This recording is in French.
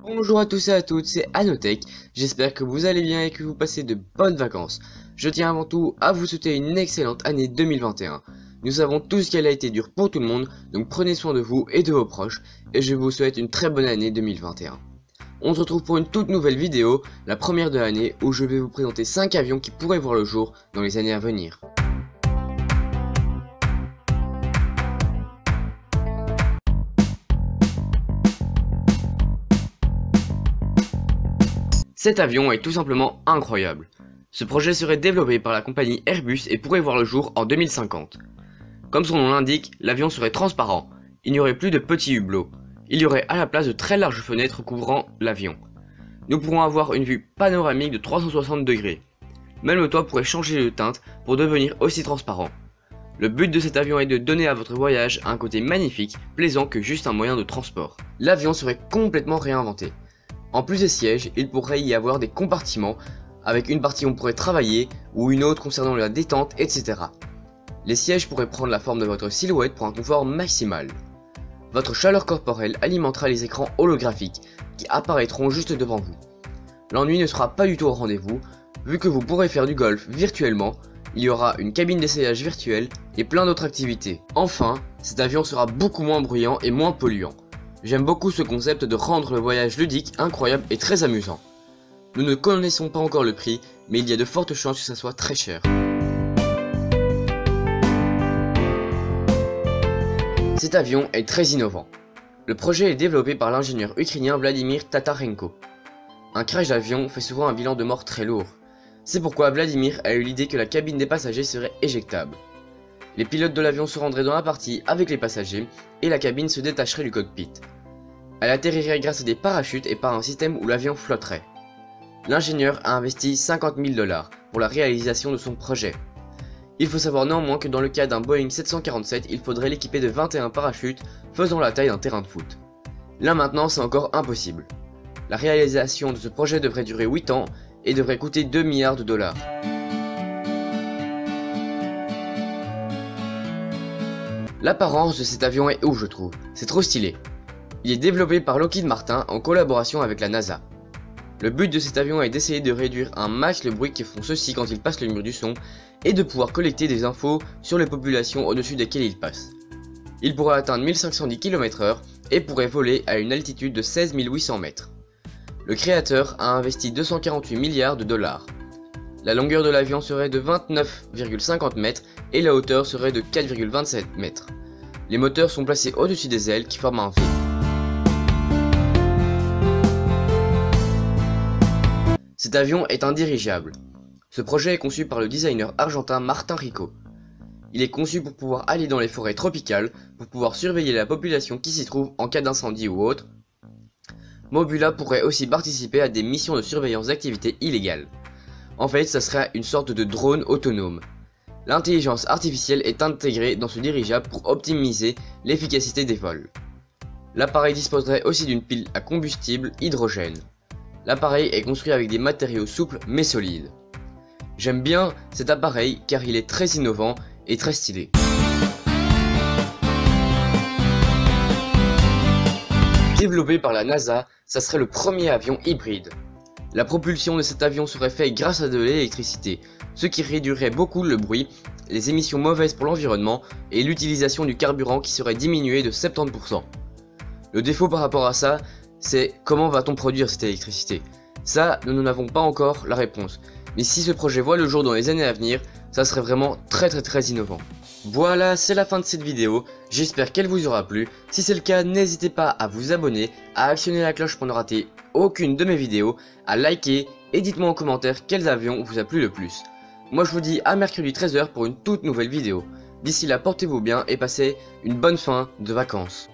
Bonjour à tous et à toutes, c'est Anotech, j'espère que vous allez bien et que vous passez de bonnes vacances. Je tiens avant tout à vous souhaiter une excellente année 2021. Nous savons tous qu'elle a été dure pour tout le monde, donc prenez soin de vous et de vos proches, et je vous souhaite une très bonne année 2021. On se retrouve pour une toute nouvelle vidéo, la première de l'année, où je vais vous présenter 5 avions qui pourraient voir le jour dans les années à venir. Cet avion est tout simplement incroyable. Ce projet serait développé par la compagnie Airbus et pourrait voir le jour en 2050. Comme son nom l'indique, l'avion serait transparent, il n'y aurait plus de petits hublots, il y aurait à la place de très larges fenêtres couvrant l'avion. Nous pourrons avoir une vue panoramique de 360 degrés. Même le toit pourrait changer de teinte pour devenir aussi transparent. Le but de cet avion est de donner à votre voyage un côté magnifique, plaisant que juste un moyen de transport. L'avion serait complètement réinventé. En plus des sièges, il pourrait y avoir des compartiments, avec une partie où on pourrait travailler, ou une autre concernant la détente, etc. Les sièges pourraient prendre la forme de votre silhouette pour un confort maximal. Votre chaleur corporelle alimentera les écrans holographiques, qui apparaîtront juste devant vous. L'ennui ne sera pas du tout au rendez-vous, vu que vous pourrez faire du golf virtuellement, il y aura une cabine d'essayage virtuelle, et plein d'autres activités. Enfin, cet avion sera beaucoup moins bruyant et moins polluant. J'aime beaucoup ce concept de rendre le voyage ludique, incroyable et très amusant. Nous ne connaissons pas encore le prix, mais il y a de fortes chances que ça soit très cher. Cet avion est très innovant. Le projet est développé par l'ingénieur ukrainien Vladimir Tatarenko. Un crash d'avion fait souvent un bilan de mort très lourd. C'est pourquoi Vladimir a eu l'idée que la cabine des passagers serait éjectable. Les pilotes de l'avion se rendraient dans la partie avec les passagers et la cabine se détacherait du cockpit. Elle atterrirait grâce à des parachutes et par un système où l'avion flotterait. L'ingénieur a investi 50 000 $ pour la réalisation de son projet. Il faut savoir néanmoins que dans le cas d'un Boeing 747, il faudrait l'équiper de 21 parachutes faisant la taille d'un terrain de foot. Là maintenant, c'est encore impossible. La réalisation de ce projet devrait durer 8 ans et devrait coûter 2 milliards de $. L'apparence de cet avion est ouf, je trouve, c'est trop stylé. Il est développé par Lockheed Martin en collaboration avec la NASA. Le but de cet avion est d'essayer de réduire un max le bruit que font ceux-ci quand ils passent le mur du son et de pouvoir collecter des infos sur les populations au-dessus desquelles ils passent. Il pourrait atteindre 1510 km/h et pourrait voler à une altitude de 16 800 mètres. Le créateur a investi 248 milliards de $. La longueur de l'avion serait de 29,50 mètres et la hauteur serait de 4,27 mètres. Les moteurs sont placés au-dessus des ailes qui forment un V. Cet avion est un dirigeable. Ce projet est conçu par le designer argentin Martin Rico. Il est conçu pour pouvoir aller dans les forêts tropicales, pour pouvoir surveiller la population qui s'y trouve en cas d'incendie ou autre. Mobula pourrait aussi participer à des missions de surveillance d'activités illégales. En fait, ça serait une sorte de drone autonome. L'intelligence artificielle est intégrée dans ce dirigeable pour optimiser l'efficacité des vols. L'appareil disposerait aussi d'une pile à combustible hydrogène. L'appareil est construit avec des matériaux souples mais solides. J'aime bien cet appareil car il est très innovant et très stylé. Développé par la NASA, ça serait le premier avion hybride. La propulsion de cet avion serait faite grâce à de l'électricité, ce qui réduirait beaucoup le bruit, les émissions mauvaises pour l'environnement et l'utilisation du carburant qui serait diminuée de 70%. Le défaut par rapport à ça, c'est comment va-t-on produire cette électricité? Ça, nous n'avons pas encore la réponse. Mais si ce projet voit le jour dans les années à venir, ça serait vraiment très innovant. Voilà, c'est la fin de cette vidéo, j'espère qu'elle vous aura plu. Si c'est le cas, n'hésitez pas à vous abonner, à actionner la cloche pour ne rater aucune de mes vidéos, à liker et dites-moi en commentaire quels avions vous a plu le plus. Moi je vous dis à mercredi 13 h pour une toute nouvelle vidéo. D'ici là, portez-vous bien et passez une bonne fin de vacances.